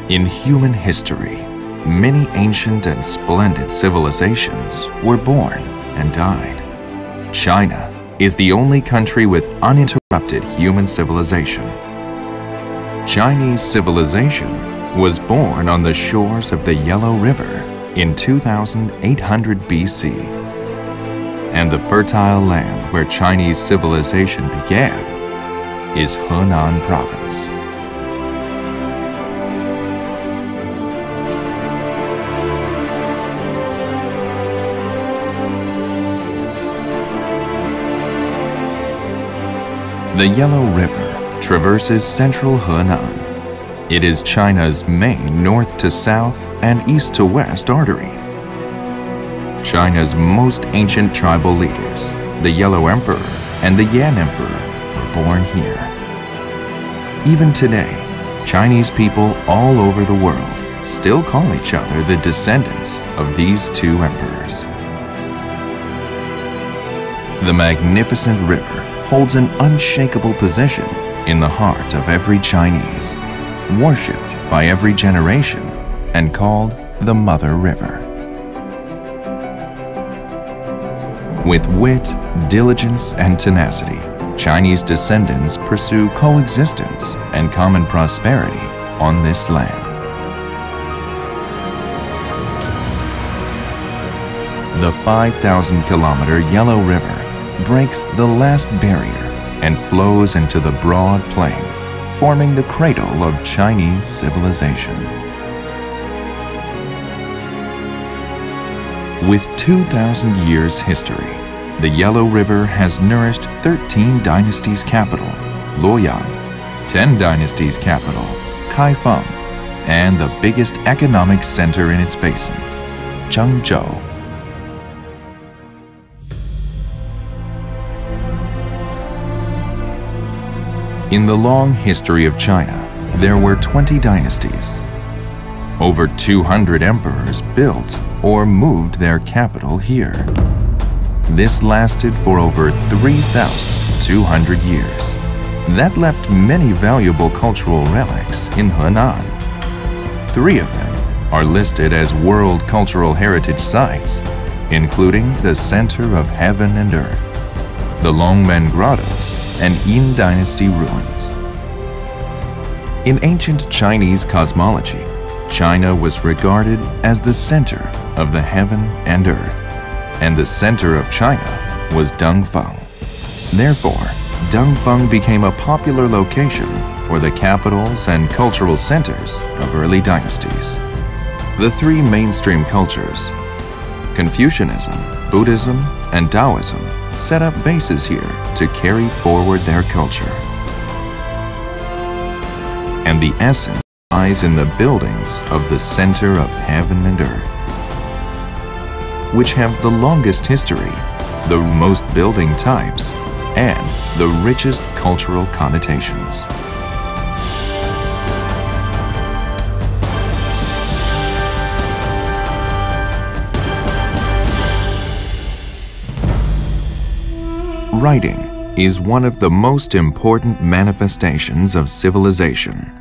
In human history, many ancient and splendid civilizations were born and died. China is the only country with uninterrupted human civilization. Chinese civilization was born on the shores of the Yellow River in 2800 BC. And the fertile land where Chinese civilization began is Henan province. The Yellow River traverses central Henan. It is China's main north to south and east to west artery. China's most ancient tribal leaders, the Yellow Emperor and the Yan Emperor, were born here. Even today, Chinese people all over the world still call each other the descendants of these two emperors. The magnificent river holds an unshakable position in the heart of every Chinese, worshipped by every generation and called the Mother River. With wit, diligence, and tenacity, Chinese descendants pursue coexistence and common prosperity on this land. The 5,000-kilometer Yellow River breaks the last barrier and flows into the broad plain, forming the cradle of Chinese civilization. With 2,000 years' history, the Yellow River has nourished 13 dynasties' capital, Luoyang, 10 dynasties' capital, Kaifeng, and the biggest economic center in its basin, Zhengzhou. In the long history of China, there were 20 dynasties. Over 200 emperors built or moved their capital here. This lasted for over 3,200 years. That left many valuable cultural relics in Henan. 3 of them are listed as World Cultural Heritage Sites, including the Center of Heaven and Earth, the Longmen Grottoes, and Yin Dynasty ruins. In ancient Chinese cosmology, China was regarded as the center of the heaven and earth, and the center of China was Dongfeng. Therefore, Dongfeng became a popular location for the capitals and cultural centers of early dynasties. The 3 mainstream cultures, Confucianism, Buddhism, and Taoism, set up bases here to carry forward their culture. And the essence lies in the buildings of the center of heaven and earth, which have the longest history, the most building types, and the richest cultural connotations. Writing is one of the most important manifestations of civilization.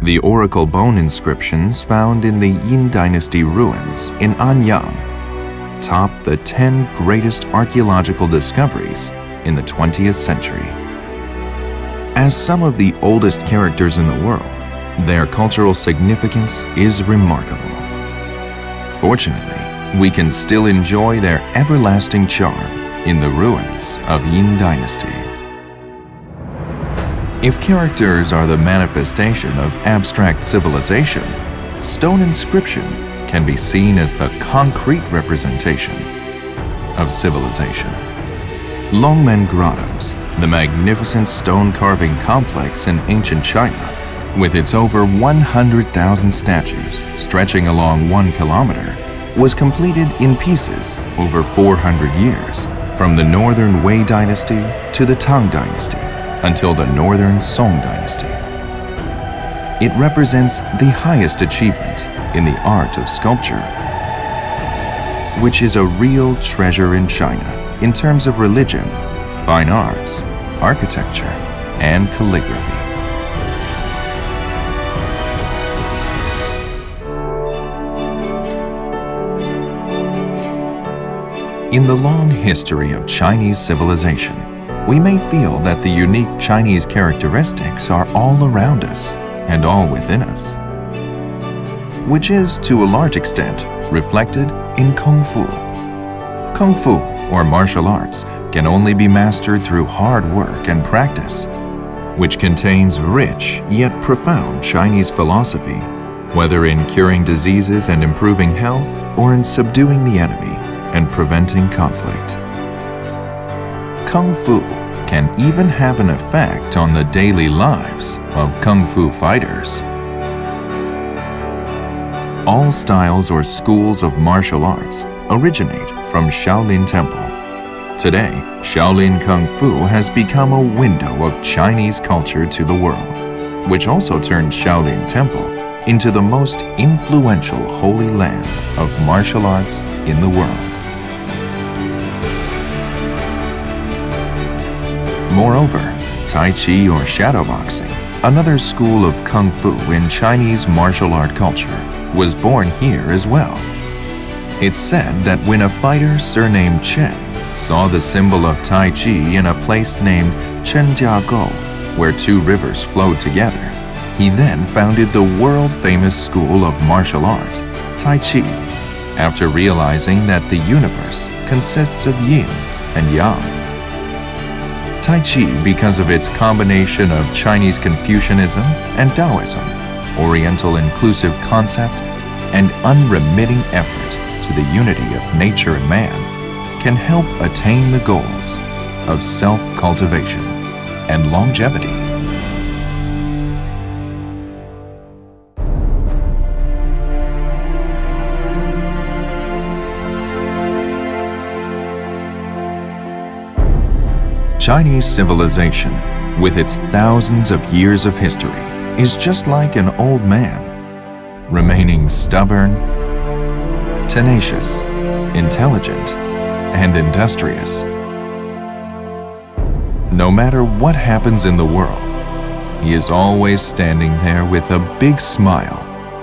The oracle bone inscriptions found in the Yin Dynasty ruins in Anyang top the 10 greatest archaeological discoveries in the 20th century. As some of the oldest characters in the world, their cultural significance is remarkable. Fortunately, we can still enjoy their everlasting charm in the ruins of Yin Dynasty. If characters are the manifestation of abstract civilization, stone inscription can be seen as the concrete representation of civilization. Longmen Grottoes, the magnificent stone carving complex in ancient China, with its over 100,000 statues stretching along 1 kilometer, was completed in pieces over 400 years, from the Northern Wei Dynasty to the Tang Dynasty until the Northern Song Dynasty. It represents the highest achievement in the art of sculpture, which is a real treasure in China in terms of religion, fine arts, architecture, and calligraphy. In the long history of Chinese civilization, we may feel that the unique Chinese characteristics are all around us and all within us, which is, to a large extent, reflected in Kung Fu. Kung Fu, or martial arts, can only be mastered through hard work and practice, which contains rich yet profound Chinese philosophy, whether in curing diseases and improving health or in subduing the enemy and preventing conflict. Kung Fu can even have an effect on the daily lives of Kung Fu fighters. All styles or schools of martial arts originate from Shaolin Temple. Today, Shaolin Kung Fu has become a window of Chinese culture to the world, which also turned Shaolin Temple into the most influential holy land of martial arts in the world. Moreover, Tai Chi or shadowboxing, another school of Kung Fu in Chinese martial art culture, was born here as well. It's said that when a fighter surnamed Chen saw the symbol of Tai Chi in a place named Chenjiagou, where two rivers flowed together, he then founded the world-famous school of martial art, Tai Chi, after realizing that the universe consists of yin and yang. Tai Chi, because of its combination of Chinese Confucianism and Taoism, Oriental inclusive concept, and unremitting effort to the unity of nature and man, can help attain the goals of self-cultivation and longevity. Chinese civilization, with its thousands of years of history, is just like an old man, remaining stubborn, tenacious, intelligent, and industrious. No matter what happens in the world, he is always standing there with a big smile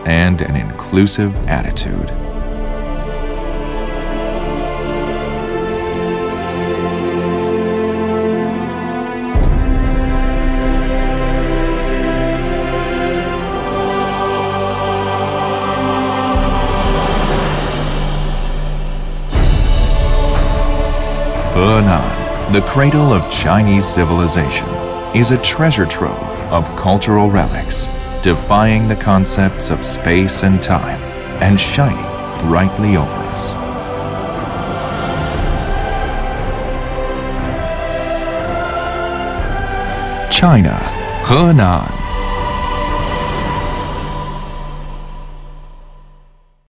and an inclusive attitude. Henan, the cradle of Chinese civilization, is a treasure trove of cultural relics, defying the concepts of space and time and shining brightly over us. China, Henan.